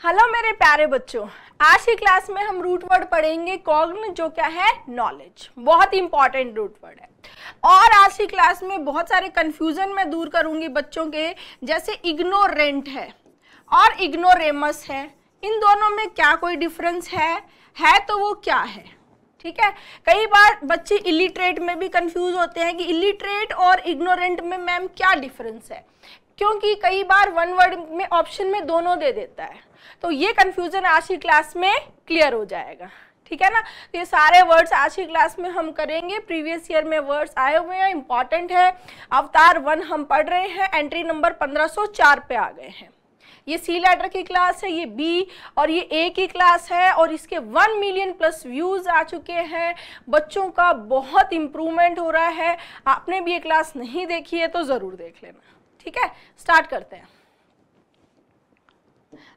Hello मेरे प्यारे बच्चों, आज की क्लास में हम रूट वर्ड पढ़ेंगे कॉग्न, जो क्या है नॉलेज। बहुत ही इंपॉर्टेंट रूट वर्ड है। और आज की क्लास में बहुत सारे कंफ्यूजन मैं दूर करूंगी बच्चों के, जैसे इग्नोरेंट है और इग्नोरेमस है, इन दोनों में क्या कोई डिफरेंस है तो वो क्या है। ठीक है, कई बार बच्चे इलिटरेट में भी कंफ्यूज होते हैं कि इलिटरेट और इग्नोरेंट में मैम क्या डिफरेंस है, क्योंकि कई बार वन वर्ड में ऑप्शन में दोनों दे देता है। तो ये कंफ्यूजन आज की क्लास में क्लियर हो जाएगा। ठीक है ना, तो ये सारे वर्ड्स आज की क्लास में हम करेंगे। प्रीवियस ईयर में वर्ड्स आए हुए हैं, इंपॉर्टेंट है। अवतार 1 हम पढ़ रहे हैं, एंट्री नंबर 1504 पे आ गए हैं। ये सी लेटर की क्लास है, ये बी और ये ए की क्लास है, और इसके 1 मिलियन प्लस व्यूज आ चुके हैं। बच्चों का बहुत इंप्रूवमेंट हो रहा है। आपने भी ये क्लास नहीं देखी है तो जरूर देख लेना। ठीक है, स्टार्ट करते हैं।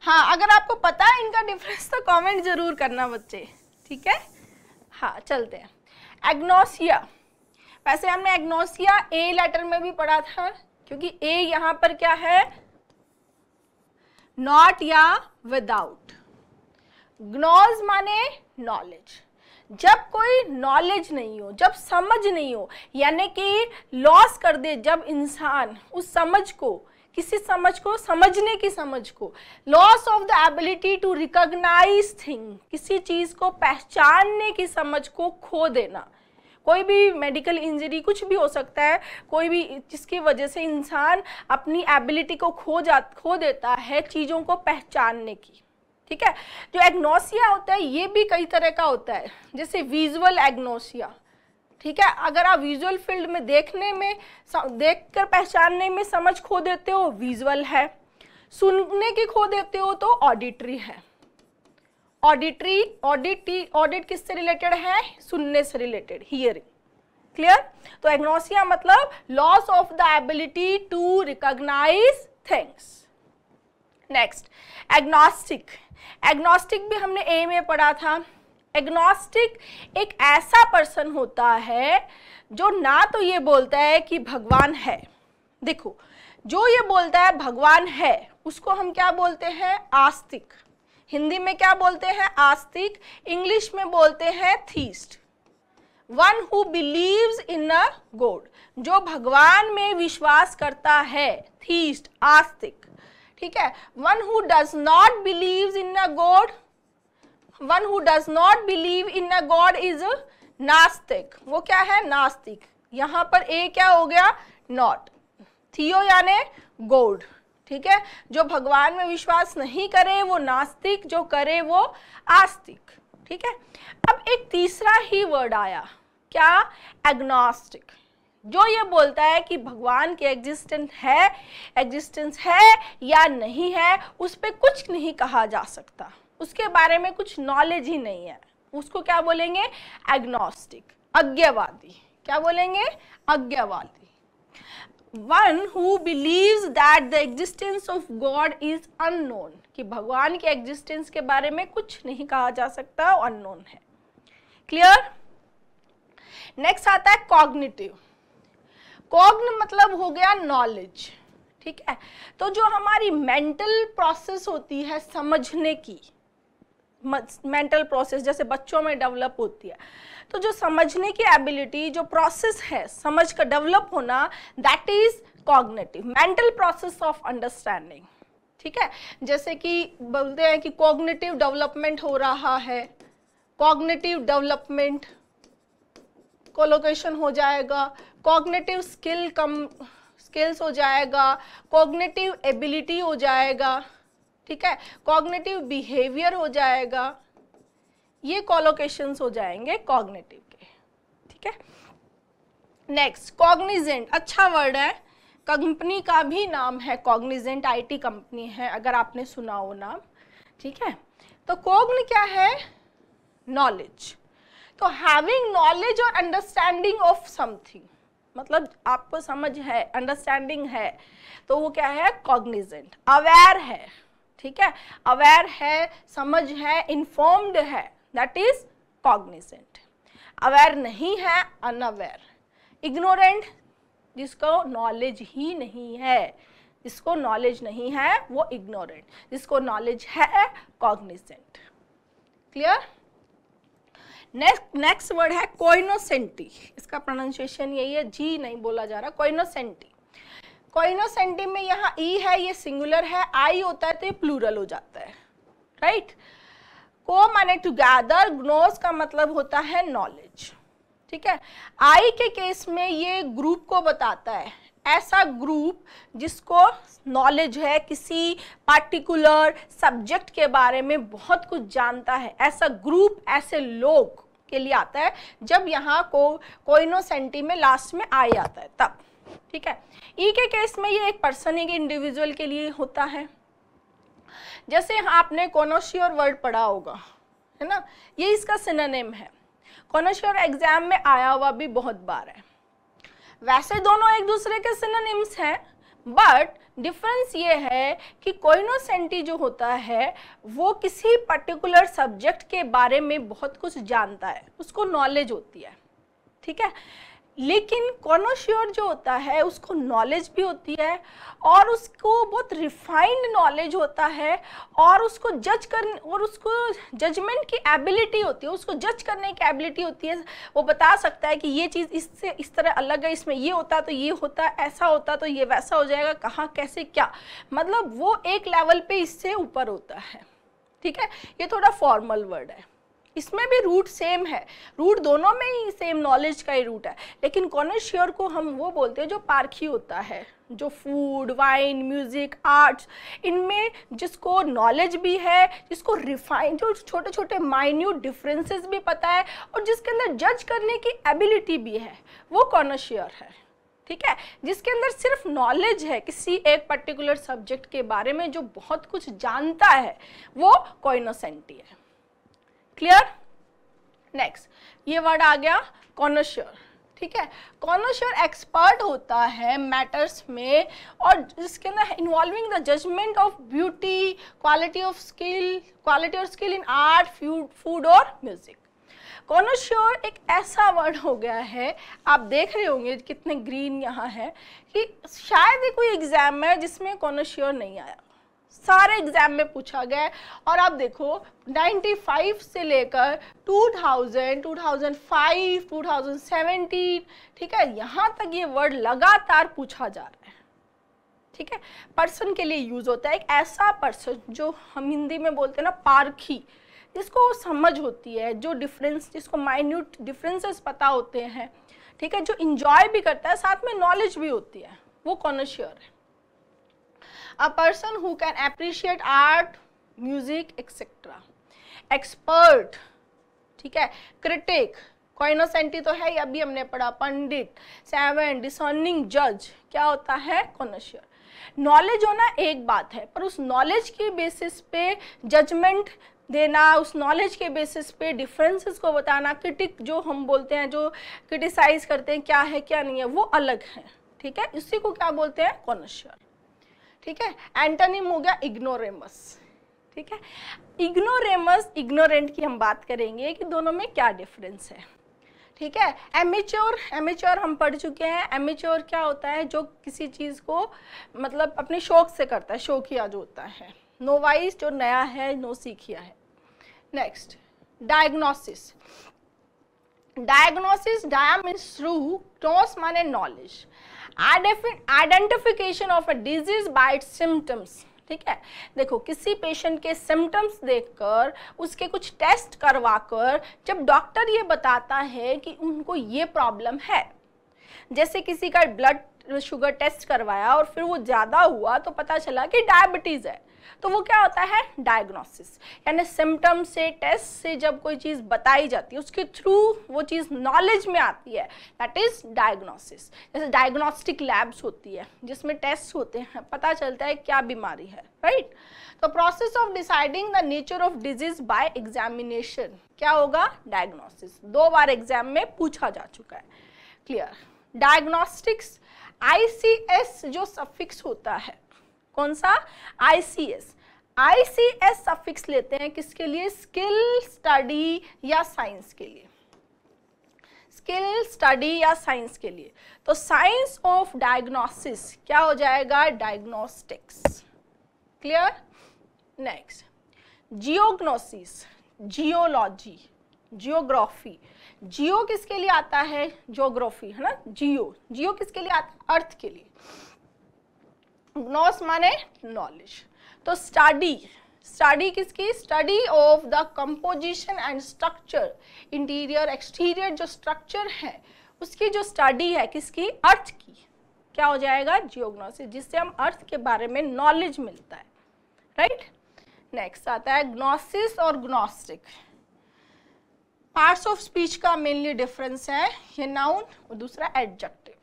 हाँ, अगर आपको पता है इनका डिफरेंस तो कमेंट जरूर करना बच्चे। ठीक है, हाँ चलते हैं। एग्नोसिया, वैसे हमने एग्नोसिया ए लेटर में भी पढ़ा था, क्योंकि ए यहाँ पर क्या है, नॉट या विदाउट। ग्नोज माने नॉलेज। जब कोई नॉलेज नहीं हो, जब समझ नहीं हो, यानी कि लॉस कर दे, जब इंसान उस समझ को, किसी समझ को, समझने की समझ को, loss of the ability to recognise thing, किसी चीज को पहचानने की समझ को खो देना। कोई भी मेडिकल इंजरी, कुछ भी हो सकता है, कोई भी जिसकी वजह से इंसान अपनी एबिलिटी को खो देता है चीज़ों को पहचानने की। ठीक है, जो एग्नोसिया होता है ये भी कई तरह का होता है, जैसे विजुअल एग्नोसिया। ठीक है, अगर आप विजुअल फील्ड में देखने में, देखकर पहचानने में समझ खो देते हो, विजुअल है। सुनने की खो देते हो तो ऑडिटरी है। ऑडिट किससे रिलेटेड है, सुनने से रिलेटेड, हियरिंग। क्लियर? तो एग्नोसिया मतलब loss of the ability to recognise things. Next, agnostic. Agnostic भी हमने ए में पढ़ा था। एग्नोस्टिक एक ऐसा पर्सन होता है जो ना तो ये बोलता है कि भगवान है, देखो जो ये बोलता है भगवान है उसको हम क्या बोलते हैं, आस्तिक। हिंदी में क्या बोलते हैं, आस्तिक। इंग्लिश में बोलते हैं theist. One who believes in a God, जो भगवान में विश्वास करता है, थीस्ट, आस्तिक। ठीक है, one who does not believes in a God, one who does not believe in a God is नास्तिक। वो क्या है, नास्तिक। यहां पर ए क्या हो गया, नॉट। थियो यानी गॉड। ठीक है, जो भगवान में विश्वास नहीं करे वो नास्तिक, जो करे वो आस्तिक। ठीक है, अब एक तीसरा ही वर्ड आया, क्या, एग्नोस्टिक, जो ये बोलता है कि भगवान की एग्जिस्टेंस है या नहीं है, उस पर कुछ नहीं कहा जा सकता, उसके बारे में कुछ नॉलेज ही नहीं है, उसको क्या बोलेंगे, एग्नोस्टिक, अज्ञवादी। क्या बोलेंगे, अज्ञवादी। One who believes that the existence of God is unknown, कि भगवान के एग्जिस्टेंस के बारे में कुछ नहीं कहा जा सकता, अननोन है। क्लियर? नेक्स्ट आता है कॉग्निटिव। कॉग्न मतलब हो गया नॉलेज। ठीक है, तो जो हमारी मेंटल प्रोसेस होती है समझने की, मेंटल प्रोसेस जैसे बच्चों में डेवलप होती है, तो जो समझने की एबिलिटी, जो प्रोसेस है समझ का डेवलप होना, that is cognitive, mental process of understanding. ठीक है, जैसे कि बोलते हैं कि कॉग्निटिव डेवलपमेंट हो रहा है, कॉग्निटिव डेवलपमेंट, कोलोकेशन हो जाएगा, कॉग्निटिव स्किल्स हो जाएगा, कॉग्निटिव एबिलिटी हो जाएगा। ठीक है, कॉग्निटिव बिहेवियर हो जाएगा, ये कोलोकेशंस हो जाएंगे कॉग्निटिव के। ठीक है, नेक्स्ट, कॉग्निजेंट, अच्छा वर्ड है, कंपनी का भी नाम है कॉग्निजेंट, आईटी कंपनी है, अगर आपने सुना हो नाम। ठीक है, तो कॉग्न क्या है, नॉलेज। तो हैविंग नॉलेज और अंडरस्टैंडिंग ऑफ समथिंग, मतलब आपको समझ है, अंडरस्टैंडिंग है, तो वो क्या है, कॉग्निजेंट। अवेयर है, ठीक है, अवेयर है, समझ है, इन्फॉर्म्ड है, दैट इज कॉग्निजेंट। अवेयर नहीं है, अनअवेयर। इग्नोरेंट, जिसको नॉलेज ही नहीं है, जिसको नॉलेज नहीं है वो इग्नोरेंट, जिसको नॉलेज है कॉग्निजेंट। क्लियर? नेक्स्ट वर्ड है कोइनोसेंटी। इसका प्रोनाउंसिएशन यही है, जी नहीं बोला जा रहा, कोइनोसेंटी। कोइनोसेंटी में यहाँ ई है, ये सिंगुलर है, आई होता है तो ये प्लूरल हो जाता है, राइट। को माने टुगेदर, ग्नोस का मतलब होता है नॉलेज, ठीक है। आई के केस में ये ग्रुप को बताता है, ऐसा ग्रुप जिसको नॉलेज है, किसी पार्टिकुलर सब्जेक्ट के बारे में बहुत कुछ जानता है, ऐसा ग्रुप, ऐसे लोग के लिए आता है। जब यहाँ को कोइनोसेंटी में लास्ट में आई आता है तब, ठीक है। ई के केस में ये एक पर्सन, एक इंडिविजुअल के लिए होता है। जैसे आपने कॉनोशियर वर्ड पढ़ा होगा, है ना, ये इसका सिनोनिम है। कॉनोशियर एग्जाम में आया हुआ भी बहुत बार है। वैसे दोनों एक दूसरे के सिनोनिम्स हैं, बट डिफरेंस ये है कि कोइनोसेंटी जो होता है वो किसी पर्टिकुलर सब्जेक्ट के बारे में बहुत कुछ जानता है, उसको नॉलेज होती है, ठीक है। लेकिन कॉनोशियर जो होता है उसको नॉलेज भी होती है और उसको बहुत रिफाइंड नॉलेज होता है और उसको जज करने और उसको जजमेंट की एबिलिटी होती है, उसको जज करने की एबिलिटी होती है। वो बता सकता है कि ये चीज़ इससे इस तरह अलग है, इसमें ये होता तो ये होता, ऐसा होता तो ये वैसा हो जाएगा, कहाँ कैसे क्या, मतलब वो एक लेवल पे इससे ऊपर होता है, ठीक है। ये थोड़ा फॉर्मल वर्ड है, इसमें भी रूट सेम है, रूट दोनों में ही सेम नॉलेज का ही रूट है। लेकिन कॉनोशियर को हम वो बोलते हैं जो पारखी होता है, जो फूड, वाइन, म्यूजिक, आर्ट्स, इनमें जिसको नॉलेज भी है, जिसको रिफाइन, जो छोटे छोटे माइन्यूट डिफरेंसेस भी पता है और जिसके अंदर जज करने की एबिलिटी भी है, वो कॉनोशियर है, ठीक है। जिसके अंदर सिर्फ नॉलेज है किसी एक पर्टिकुलर सब्जेक्ट के बारे में, जो बहुत कुछ जानता है, वो कोइनोसेंटी है। क्लियर? नेक्स्ट ये वर्ड आ गया कॉनोशियर, ठीक है। कॉनोशियर एक्सपर्ट होता है मैटर्स में और जिसके अंदर involving the judgement of beauty, quality और स्किल इन आर्ट, फूड और म्यूजिक। कॉनोशियर एक ऐसा वर्ड हो गया है, आप देख रहे होंगे कितने ग्रीन यहाँ है, कि शायद ही कोई एग्जाम है जिसमें कॉनोशियर नहीं आया, सारे एग्जाम में पूछा गया है। और आप देखो 95 से लेकर 2000, 2005, 2017, ठीक है, यहाँ तक ये वर्ड लगातार पूछा जा रहा है, ठीक है। पर्सन के लिए यूज होता है, एक ऐसा पर्सन जो हम हिंदी में बोलते हैं ना पारखी, जिसको समझ होती है, जो डिफरेंस, जिसको माइन्यूट डिफरेंसेस पता होते हैं, ठीक है, जो इंजॉय भी करता है, साथ में नॉलेज भी होती है, वो कॉनोशियर है। A person who can appreciate art, music, etc. Expert, ठीक है, क्रिटिक, कोइनोसेंटी तो है, अभी हमने पढ़ा, पंडित, सेवेंट, डिसर्निंग जज, क्या होता है कॉनोशियर। नॉलेज होना एक बात है, पर उस नॉलेज के बेसिस पे जजमेंट देना, उस नॉलेज के बेसिस पे डिफरेंसेस को बताना, क्रिटिक जो हम बोलते हैं, जो क्रिटिसाइज करते हैं क्या है क्या नहीं है, वो अलग है, ठीक है। इसी को क्या बोलते हैं कॉनोशियर, ठीक है। एंटोनिम हो गया इग्नोरेमस, ठीक है। इग्नोरेमस, इग्नोरेंट की हम बात करेंगे कि दोनों में क्या डिफरेंस है, ठीक है। एमेच्योर, एमेच्योर हम पढ़ चुके हैं। एमेच्योर क्या होता है, जो किसी चीज़ को मतलब अपने शौक से करता है, शौकिया जो होता है। नोवाइस जो नया है, नो सीखिया है। Next diagnosis. Diagnosis, dia means through, gnos माने knowledge, identification of a disease by its symptoms, ठीक है। देखो किसी पेशेंट के सिम्टम्स देखकर, उसके कुछ टेस्ट करवाकर, जब डॉक्टर ये बताता है कि उनको ये प्रॉब्लम है, जैसे किसी का ब्लड शुगर टेस्ट करवाया और फिर वो ज़्यादा हुआ तो पता चला कि डायबिटीज़ है, तो वो क्या होता है डायग्नोसिस। यानी सिम्टम से, टेस्ट से जब कोई चीज़ बताई जाती है, उसके थ्रू वो चीज़ नॉलेज में आती है, दैट इज डायग्नोसिस। जैसे डायग्नोस्टिक लैब्स होती है जिसमें टेस्ट होते हैं, पता चलता है क्या बीमारी है, राइट। तो process of deciding the nature of disease bye examination क्या होगा डायग्नोसिस। 2 बार एग्जाम में पूछा जा चुका है, क्लियर। डायग्नोस्टिक्स, ICS जो सफिक्स होता है, कौन सा ICS, ICS सफिक्स लेते हैं किसके लिए, स्किल, स्टडी या साइंस के लिए। स्किल, स्टडी या साइंस के लिए। तो साइंस ऑफ डायग्नोसिस क्या हो जाएगा? Diagnostics. Clear? Next, geognosis, geology, geography. Geo किसके लिए आता है? ज्योग्राफी, है ना। जियो, जियो किसके लिए आता है? अर्थ के लिए। ग्नोस माने नॉलेज। तो स्टडी, स्टडी किसकी? Study of the composition and structure, interior exterior जो स्ट्रक्चर है उसकी जो स्टडी है किसकी? अर्थ की। क्या हो जाएगा? जियोग्नोसिस, जिससे हम अर्थ के बारे में नॉलेज मिलता है, राइट। नेक्स्ट आता है ग्नोसिस और ग्नोस्टिक। पार्ट्स ऑफ स्पीच का मेनली डिफरेंस है, ये नाउन और दूसरा एडजेक्टिव,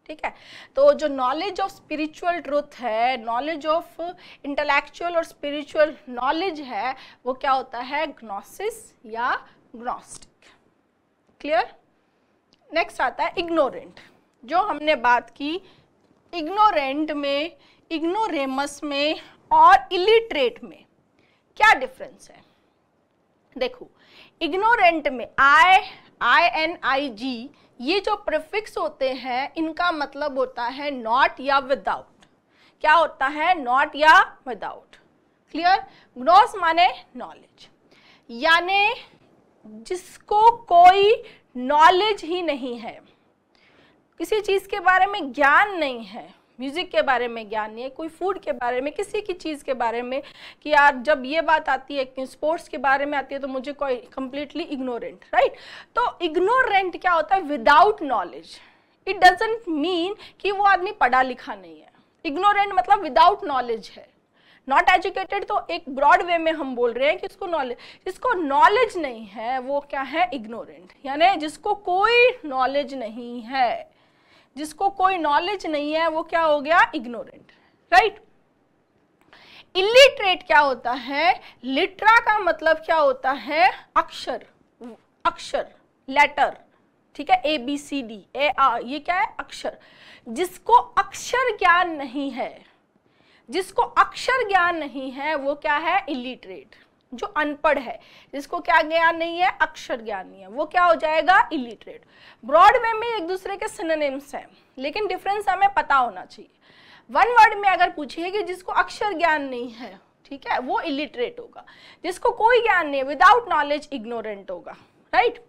ठीक है। तो जो नॉलेज ऑफ स्पिरिचुअल ट्रुथ है, नॉलेज ऑफ इंटेलेक्चुअल और स्पिरिचुअल नॉलेज है, वो क्या होता है? ग्नोसिस या ग्नोस्टिक। क्लियर? नेक्स्ट आता है इग्नोरेंट। जो हमने बात की इग्नोरेंट में, इग्नोरेमस में और इलिटरेट में क्या डिफरेंस है? देखो, इग्नोरेंट में INIG ये जो प्रीफिक्स होते हैं इनका मतलब होता है नॉट या विदाउट। क्या होता है? नॉट या विदाउट। क्लियर? ग्नोस माने नॉलेज, यानी जिसको कोई नॉलेज ही नहीं है, किसी चीज के बारे में ज्ञान नहीं है, म्यूजिक के बारे में ज्ञान नहीं है, कोई फूड के बारे में, किसी की चीज के बारे में, कि यार जब ये बात आती है कि स्पोर्ट्स के बारे में आती है तो मुझे कोई कंप्लीटली इग्नोरेंट, राइट। तो इग्नोरेंट क्या होता है? Without knowledge. It doesn't mean कि वो आदमी पढ़ा लिखा नहीं है। इग्नोरेंट मतलब विदाउट नॉलेज है। नॉट एजुकेटेड तो एक ब्रॉड वे में हम बोल रहे हैं कि इसको नॉलेज, जिसको नॉलेज नहीं है वो क्या है? इग्नोरेंट, यानी जिसको कोई नॉलेज नहीं है, जिसको कोई नॉलेज नहीं है वो क्या हो गया? Ignorant, right. इलिटरेट क्या होता है? लिटरा का मतलब क्या होता है? अक्षर, अक्षर, लेटर, ठीक है। ABCD AR, ये क्या है? अक्षर। जिसको अक्षर ज्ञान नहीं है, जिसको अक्षर ज्ञान नहीं है वो क्या है? इलिटरेट। जो अनपढ़ है, जिसको क्या ज्ञान नहीं है? अक्षर ज्ञान नहीं है, वो क्या हो जाएगा? इलिटरेट। ब्रॉड वे में एक दूसरे के सिनोनिम्स हैं, लेकिन डिफरेंस हमें पता होना चाहिए। वन वर्ड में अगर पूछिए कि जिसको अक्षर ज्ञान नहीं है, ठीक है, वो इलिटरेट होगा। जिसको कोई ज्ञान नहीं, विदाउट नॉलेज, इग्नोरेंट होगा, राइट।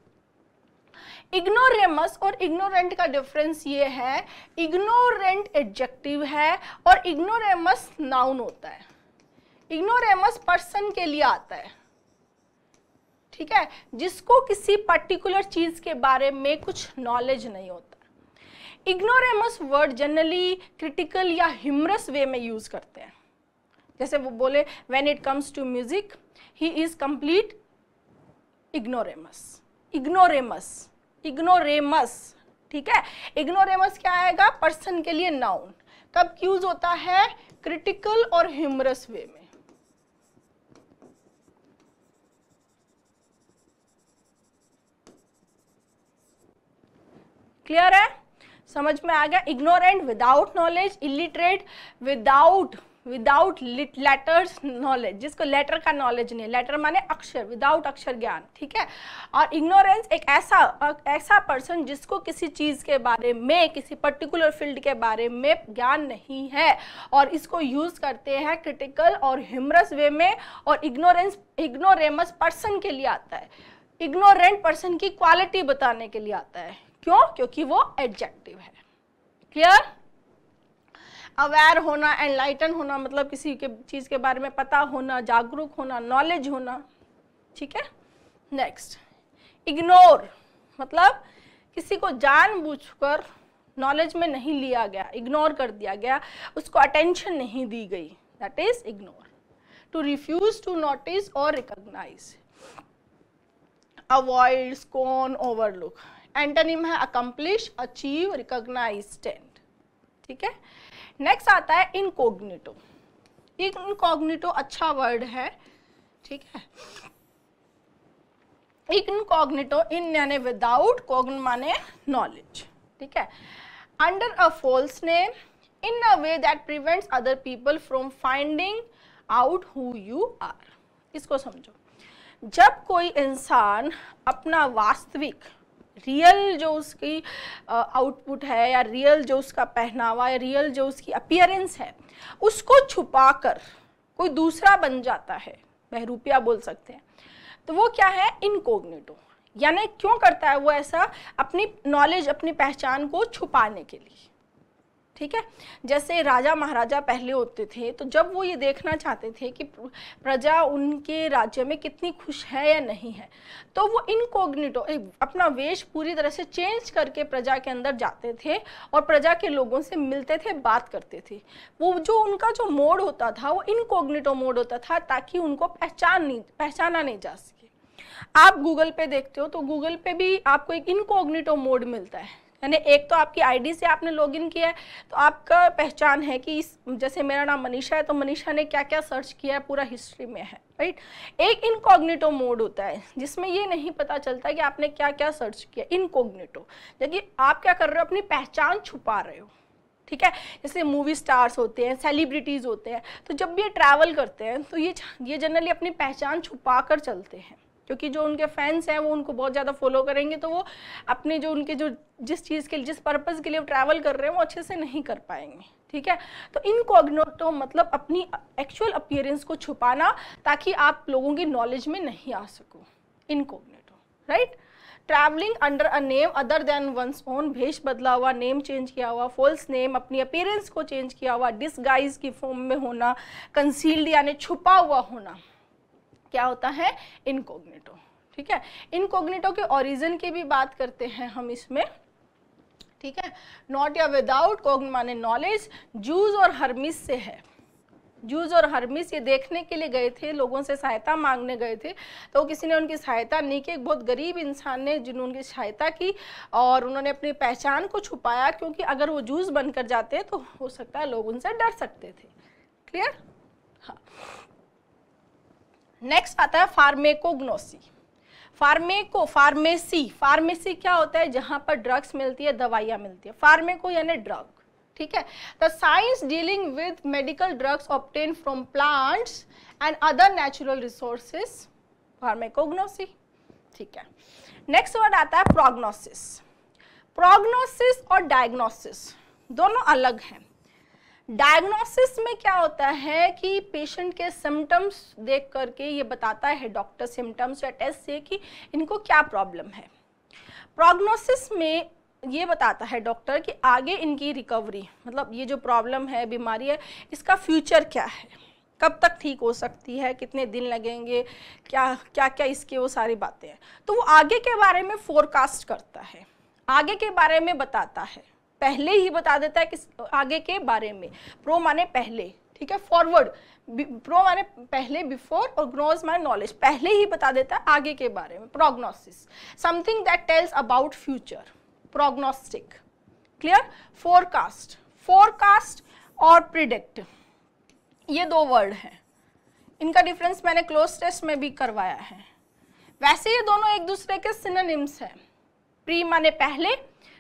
इग्नोरेमस और इग्नोरेंट का डिफरेंस ये है, इग्नोरेंट एडजेक्टिव है और इग्नोरेमस नाउन होता है। इग्नोरेमस पर्सन के लिए आता है, ठीक है, जिसको किसी पर्टिकुलर चीज के बारे में कुछ नॉलेज नहीं होता। इग्नोरेमस वर्ड जनरली क्रिटिकल या ह्यूमरस वे में यूज करते हैं। जैसे वो बोले when it comes to music he is complete ignoramus. Ignoramus, ignoramus, ठीक है। इग्नोरेमस क्या आएगा? पर्सन के लिए नाउन। कब यूज होता है? क्रिटिकल और ह्यूमरस वे में। क्लियर है? समझ में आ गया? Ignorant without knowledge, illiterate without letters knowledge, जिसको लेटर का नॉलेज नहीं, लेटर माने अक्षर, विदाउट अक्षर ज्ञान, ठीक है। और इग्नोरेंस एक ऐसा पर्सन जिसको किसी चीज के बारे में, किसी पर्टिकुलर फील्ड के बारे में ज्ञान नहीं है, और इसको यूज करते हैं क्रिटिकल और ह्यूमरस वे में। और इग्नोरेमस पर्सन के लिए आता है, इग्नोरेंट पर्सन की क्वालिटी बताने के लिए आता है। क्यों? क्योंकि वो एडजेक्टिव है। क्लियर? अवेयर होना, एनलाइटन होना मतलब किसी के चीज के बारे में पता होना, जागरूक होना, नॉलेज होना, ठीक है। नेक्स्ट, इग्नोर मतलब किसी को जानबूझकर नॉलेज में नहीं लिया गया, इग्नोर कर दिया गया, उसको अटेंशन नहीं दी गई, that is ignore. To refuse to notice और recognise, avoid, scorn, overlook. Antonym है अकम्प्लिश, अचीव, रिकॉग्नाइज, टेंड, ठीक है। नेक्स्ट आता है इनकॉग्निटो। इनकॉग्निटो अच्छा वर्ड है, ठीक है। इनकॉग्निटो, इन यानी विदाउट, कॉग्न माने नॉलेज, ठीक है। Under a false name, in a way that prevents other people from finding out who you are. इसको समझो, जब कोई इंसान अपना वास्तविक रियल जो उसकी आउटपुट है या रियल जो उसका पहनावा या रियल जो उसकी अपीयरेंस है उसको छुपाकर कोई दूसरा बन जाता है, बहरूपिया बोल सकते हैं, तो वो क्या है, इनकॉग्निटो। यानी क्यों करता है वो ऐसा, अपनी नॉलेज अपनी पहचान को छुपाने के लिए। ठीक है, जैसे राजा महाराजा पहले होते थे, तो जब वो ये देखना चाहते थे कि प्रजा उनके राज्य में कितनी खुश है या नहीं है, तो वो इनकॉग्निटो अपना वेश पूरी तरह से चेंज करके प्रजा के अंदर जाते थे और प्रजा के लोगों से मिलते थे, बात करते थे। वो जो उनका जो मोड होता था वो इनकॉग्निटो मोड होता था, ताकि उनको पहचाना नहीं जा सके। आप गूगल पे देखते हो तो गूगल पे भी आपको एक इनकॉग्निटो मोड मिलता है, यानी एक तो आपकी आईडी से आपने लॉगिन किया है तो आपका पहचान है कि जैसे मेरा नाम मनीषा है तो मनीषा ने क्या क्या सर्च किया है पूरा हिस्ट्री में है, राइट। एक इनकॉग्निटो मोड होता है जिसमें ये नहीं पता चलता कि आपने क्या क्या सर्च किया, इनकॉग्निटो, जबकि आप क्या कर रहे हो, अपनी पहचान छुपा रहे हो। ठीक है, जैसे मूवी स्टार्स होते हैं, सेलिब्रिटीज़ होते हैं, तो जब भी ये ट्रैवल करते हैं तो ये जनरली अपनी पहचान छुपा कर चलते हैं, क्योंकि जो उनके फैंस हैं वो उनको बहुत ज़्यादा फॉलो करेंगे, तो वो अपने जो उनके जो जिस चीज़ के लिए, जिस पर्पज़ के लिए वो ट्रैवल कर रहे हैं वो अच्छे से नहीं कर पाएंगे। ठीक है, तो इनकॉग्निटो मतलब अपनी एक्चुअल अपीयरेंस को छुपाना, ताकि आप लोगों की नॉलेज में नहीं आ सको, incognito, right. Travelling under a name other than one's own, भेष बदला हुआ, नेम चेंज किया हुआ, फॉल्स नेम, अपनी अपीयरेंस को चेंज किया हुआ, डिसगाइज की फॉर्म में होना, कंसील्ड यानी छुपा हुआ होना, क्या होता है, इनकॉग्निटो। ठीक है, इनकॉग्निटो के ओरिजिन की भी बात करते हैं हम इसमें। ठीक है, नॉट या विदाउट, कॉग्न माने नॉलेज, जूस और हर्मिस से है। जूस और हर्मिस ये देखने के लिए गए थे, लोगों से सहायता मांगने गए थे, तो किसी ने उनकी सहायता नहीं की। एक बहुत गरीब इंसान ने जिन्होंने उनकी सहायता की और उन्होंने अपनी पहचान को छुपाया, क्योंकि अगर वो जूस बनकर जाते तो हो सकता है लोग उनसे डर सकते थे। क्लियर? हाँ। नेक्स्ट आता है फार्मेकोग्नोसी। फार्मेसी क्या होता है, जहां पर ड्रग्स मिलती है, दवाइयां मिलती है। फार्मेको यानी ड्रग। ठीक है, the science dealing with medical drugs obtain from plants and other natural resources, pharmacognosy. ठीक है, नेक्स्ट वर्ड आता है प्रोग्नोसिस। प्रोग्नोसिस और डायग्नोसिस दोनों अलग हैं। डायग्नोसिस में क्या होता है कि पेशेंट के सिम्टम्स देख करके ये बताता है डॉक्टर, सिम्टम्स या टेस्ट से, कि इनको क्या प्रॉब्लम है। प्रोग्नोसिस में ये बताता है डॉक्टर कि आगे इनकी रिकवरी, मतलब ये जो प्रॉब्लम है, बीमारी है, इसका फ्यूचर क्या है, कब तक ठीक हो सकती है, कितने दिन लगेंगे, क्या क्या क्या इसके वो सारी बातें हैं। तो वो आगे के बारे में फोरकास्ट करता है, आगे के बारे में बताता है, पहले ही बता देता है कि आगे के बारे में। प्रो माने पहले, ठीक है, फॉरवर्ड, प्रो माने पहले, बिफोर, और ग्नोज माने नॉलेज, पहले ही बता देता है आगे के बारे में। Prognosis, something that tells about future, prognostic. Clear? Forecast, forecast और प्रिडिक्ट, ये दो वर्ड हैं, इनका डिफरेंस मैंने क्लोज टेस्ट में भी करवाया है। वैसे ये दोनों एक दूसरे के सिनोनिम्स हैं। प्री माने पहले,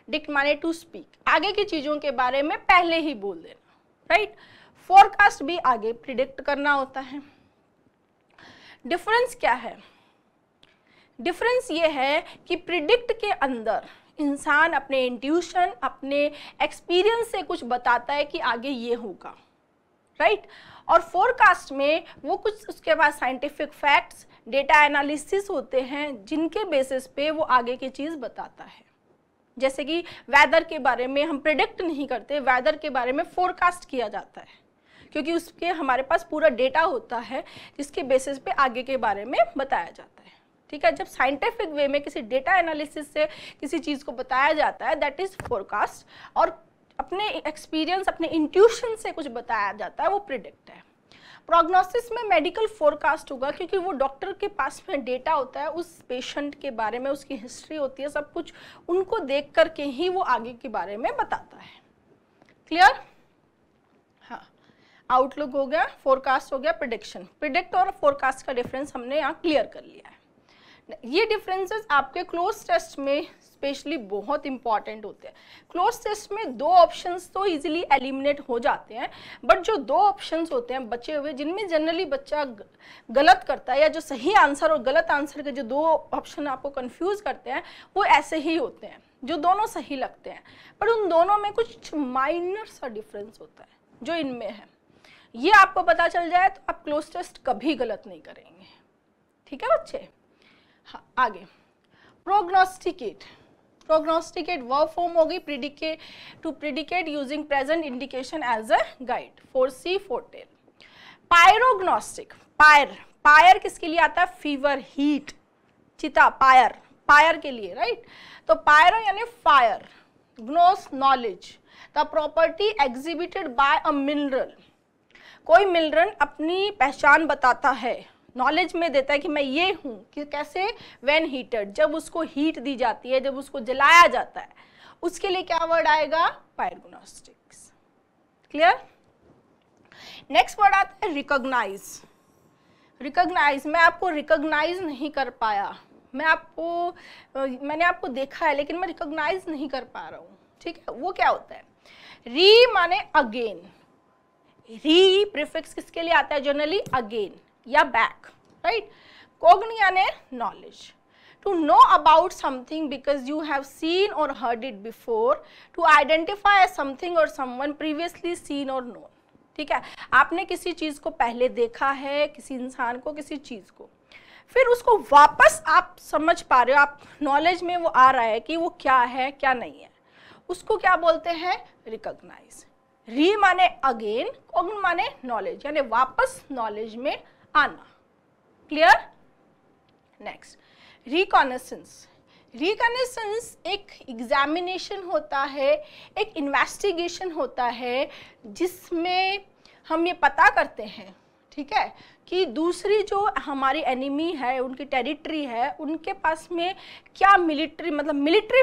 डिक्ट माने टू स्पीक, आगे की चीजों के बारे में पहले ही बोल देना, राइट। फोरकास्ट भी आगे प्रिडिक्ट करना होता है। डिफरेंस क्या है? डिफरेंस ये है कि प्रिडिक्ट के अंदर इंसान अपने इंट्यूशन, अपने एक्सपीरियंस से कुछ बताता है कि आगे ये होगा, राइट। और फोरकास्ट में वो कुछ उसके बाद साइंटिफिक फैक्ट्स, डेटा एनालिसिस होते हैं, जिनके बेसिस पे वो आगे की चीज़ बताता है। जैसे कि वेदर के बारे में हम प्रिडिक्ट नहीं करते, वेदर के बारे में फोरकास्ट किया जाता है, क्योंकि उसके हमारे पास पूरा डेटा होता है जिसके बेसिस पे आगे के बारे में बताया जाता है। ठीक है, जब साइंटिफिक वे में किसी डेटा एनालिसिस से किसी चीज़ को बताया जाता है, दैट इज़ फोरकास्ट, और अपने एक्सपीरियंस, अपने इंट्यूशन से कुछ बताया जाता है, वो प्रिडिक्ट है। प्रोग्नोसिस में मेडिकल फोरकास्ट होगा, क्योंकि वो डॉक्टर के पास में डेटा होता है उस पेशेंट के बारे में, उसकी हिस्ट्री होती है, सब कुछ उनको देख करके ही वो आगे के बारे में बताता है। क्लियर? हाँ, आउटलुक हो गया, फोरकास्ट हो गया, प्रिडिक्शन। प्रिडिक्ट और फोरकास्ट का डिफरेंस हमने यहाँ क्लियर कर लिया है। ये डिफरेंसेस आपके क्लोज टेस्ट में स्पेशली बहुत इंपॉर्टेंट होते हैं। क्लोज टेस्ट में 2 ऑप्शंस तो इजीली एलिमिनेट हो जाते हैं, बट जो 2 ऑप्शंस होते हैं बचे हुए जिनमें जनरली बच्चा गलत करता है, या जो सही आंसर और गलत आंसर के जो 2 ऑप्शन आपको कंफ्यूज करते हैं वो ऐसे ही होते हैं जो दोनों सही लगते हैं, पर उन दोनों में कुछ माइनर सा डिफरेंस होता है जो इनमें है। ये आपको पता चल जाए तो आप क्लोज टेस्ट कभी गलत नहीं करेंगे। ठीक है बच्चे? हाँ, आगे प्रोग्नोस्टिकेट। प्रोग्नोस्टिकेट वर्ब फॉर्म होगी predicate, to predicate using present indication as a guide, foresee foretell. Pyrognostic, pyr किसके लिए आता है? फीवर, हीट, चिता, पायर के लिए, राइट? तो पायरो यानी fire, gnos knowledge, the property exhibited by a mineral. कोई मिनरल अपनी पहचान बताता है, नॉलेज में देता है कि मैं ये हूँ, कि कैसे? व्हेन हीटेड, जब उसको हीट दी जाती है, जब उसको जलाया जाता है, उसके लिए क्या वर्ड आएगा? पायरोग्नोस्टिक्स। क्लियर? नेक्स्ट वर्ड आता है रिकॉग्नाइज। रिकॉग्नाइज, मैं आपको रिकॉग्नाइज नहीं कर पाया, मैंने आपको देखा है लेकिन मैं रिकॉग्नाइज नहीं कर पा रहा हूँ। ठीक है, वो क्या होता है? री माने अगेन, री प्रीफिक्स किसके लिए आता है? जनरली अगेन या बैक, राइट? कॉग्नि यानी knowledge, to know about something because you have seen or heard it before, to identify as something or someone previously seen or known. ठीक है, आपने किसी चीज को पहले देखा है, किसी इंसान को, किसी चीज को, फिर उसको वापस आप समझ पा रहे हो, आप नॉलेज में वो आ रहा है कि वो क्या है क्या नहीं है, उसको क्या बोलते हैं? रिकॉग्नाइज। री माने अगेन, कॉग्न माने नॉलेज, यानी वापस नॉलेज में आना। क्लियर? Next reconnaissance. रिकॉनेसेंस एक एग्जामिनेशन होता है, एक इन्वेस्टिगेशन होता है जिसमें हम ये पता करते हैं, ठीक है, कि दूसरी जो हमारी एनिमी है, उनकी टेरिटरी है, उनके पास में क्या मिलिट्री, मतलब मिलिट्री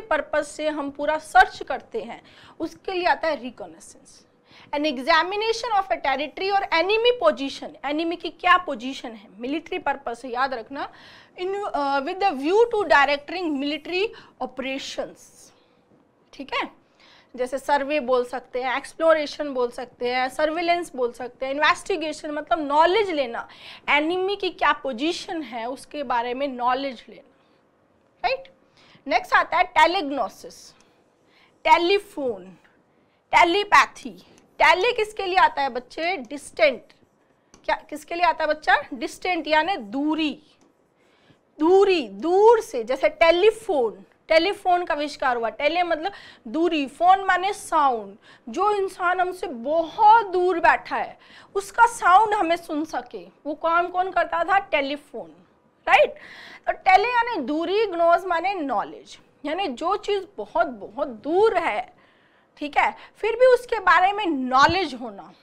पर्पस से हम पूरा सर्च करते हैं, उसके लिए आता है reconnaissance. An examination of a territory और एनिमी पोजीशन, एनिमी की क्या पोजीशन है, मिलिट्री पर्पस से, याद रखना, in with the view to directing military operations. ठीक है, जैसे सर्वे बोल सकते हैं, एक्सप्लोरेशन बोल सकते हैं, सर्विलेंस बोल सकते हैं, इन्वेस्टिगेशन मतलब नॉलेज लेना, एनिमी की क्या पोजीशन है उसके बारे में नॉलेज लेना, राइट? नेक्स्ट आता है टेलीग्नोसिस, टेलीफोन, टेलीपैथी। टेली किसके लिए आता है बच्चे? डिस्टेंट। क्या किसके लिए आता है बच्चा? डिस्टेंट यानी दूरी, दूर से, जैसे टेलीफोन, टेलीफोन का आविष्कार हुआ, टेली मतलब दूरी, फोन माने साउंड, जो इंसान हमसे बहुत दूर बैठा है उसका साउंड हमें सुन सके, वो कौन करता था? Telephone, right? तो टेली यानी दूरी, ग्नोज माने नॉलेज, यानी जो चीज बहुत बहुत दूर है, ठीक है, फिर भी उसके बारे में नॉलेज होना।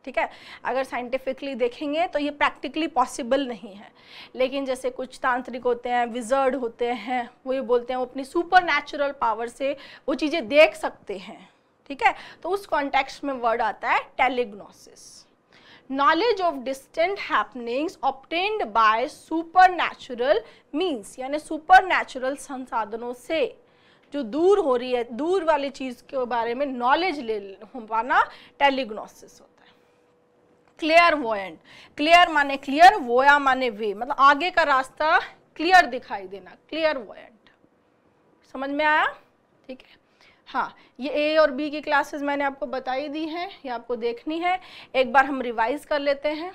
ठीक है, अगर साइंटिफिकली देखेंगे तो ये प्रैक्टिकली पॉसिबल नहीं है, लेकिन जैसे कुछ तांत्रिक होते हैं, विजर्ड होते हैं, वो ये बोलते हैं वो अपनी सुपर नेचुरल पावर से वो चीज़ें देख सकते हैं। ठीक है, तो उस कॉन्टेक्स्ट में वर्ड आता है telegnosis. Knowledge of distant happenings obtained by super natural means, यानी सुपर नेचुरल संसाधनों से जो दूर हो रही है, दूर वाली चीज़ के बारे में नॉलेज ले पाना टेलीग्नोसिस होता है। क्लियरवॉयंट, क्लियर माने क्लियर, वोया माने वे, मतलब आगे का रास्ता क्लियर दिखाई देना, क्लियरवॉयंट। समझ में आया? ठीक है, हाँ, ये ए और बी की क्लासेस मैंने आपको बताई दी हैं, ये आपको देखनी है, एक बार हम रिवाइज कर लेते हैं।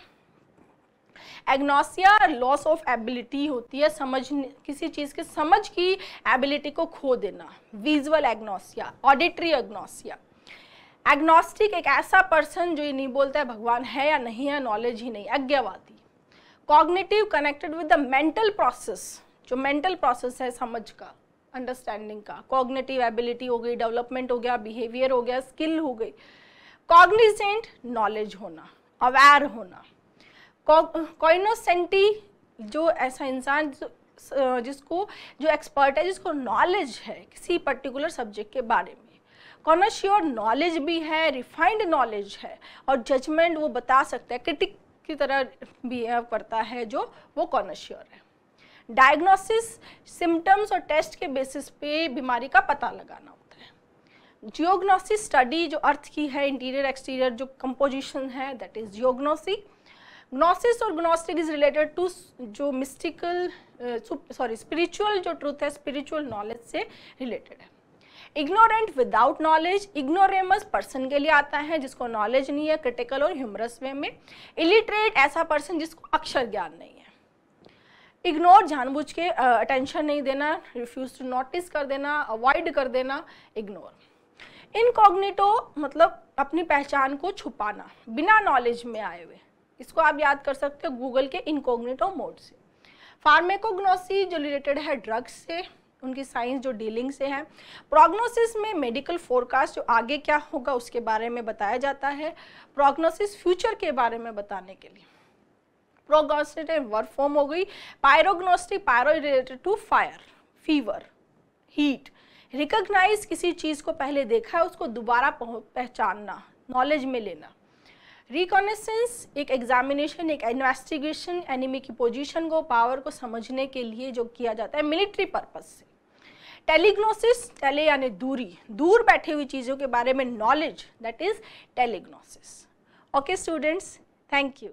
एग्नोसिया लॉस ऑफ एबिलिटी होती है, समझ, किसी चीज़ की समझ की एबिलिटी को खो देना, visual agnosia, auditory agnosia. Agnostic एक ऐसा पर्सन जो ये नहीं बोलता है भगवान है या नहीं है, नॉलेज ही नहीं, अज्ञावादी। Cognitive connected with the mental process, जो मेंटल प्रोसेस है समझ का, अंडरस्टैंडिंग का, कॉग्निटिव एबिलिटी हो गई, डेवलपमेंट हो गया, बिहेवियर हो गया, स्किल हो गई। कॉग्निजेंट नॉलेज होना, अवेयर होना। कॉइनोसेंटी जो ऐसा इंसान जिसको, जो एक्सपर्ट है, जिसको नॉलेज है किसी पर्टिकुलर सब्जेक्ट के बारे में। कॉनश्योर नॉलेज भी है, रिफाइंड नॉलेज है, और जजमेंट वो बता सकता है, की तरह बिहेव करता है जो वो कॉनशियर है। डायग्नोसिस सिम्टम्स और टेस्ट के बेसिस पे बीमारी का पता लगाना होता है। जियोग्नोसिस स्टडी जो अर्थ की है, इंटीरियर एक्सटीरियर जो कंपोजिशन है, दैट इज जियोग्नोसी। ग्नोसिस और ग्नोस्टिक इज रिलेटेड टू जो मिस्टिकल स्पिरिचुअल जो ट्रूथ है, स्पिरिचुअल नॉलेज से रिलेटेड है। Ignorant without knowledge, ignoramus person के लिए आता है जिसको नॉलेज नहीं है, क्रिटिकल और ह्यूमरस वे में। इलिटरेट ऐसा पर्सन जिसको अक्षर ज्ञान नहीं है। इग्नोर जानबूझ के अटेंशन नहीं देना, रिफ्यूज टू नोटिस कर देना, अवॉइड कर देना, इग्नोर। इनकॉग्निटो मतलब अपनी पहचान को छुपाना, बिना नॉलेज में आए हुए, इसको आप याद कर सकते हो गूगल के इनकॉग्निटो मोड से। फार्मेकोग्नोसी जो रिलेटेड है ड्रग्स से, उनकी साइंस जो डीलिंग से है। प्रोग्नोसिस में मेडिकल फोरकास्ट जो आगे क्या होगा उसके बारे में बताया जाता है। प्रोग्नोसिस फ्यूचर के बारे में बताने के लिए। प्रोग्नोस्टिक वर्ब फॉर्म हो गई। Pyrognostic, pyro related to fire, fever, heat. Recognise किसी चीज को पहले देखा है उसको दोबारा पहचानना, नॉलेज में लेना। रिकॉनेसेंस एक एग्जामिनेशन, एक इन्वेस्टिगेशन, एनिमी की पोजीशन को, पावर को समझने के लिए जो किया जाता है मिलिट्री पर्पस से। टेलीग्नोसिस, टेले यानी दूरी, दूर बैठी हुई चीज़ों के बारे में knowledge, that is telegnosis. Okay students, thank you.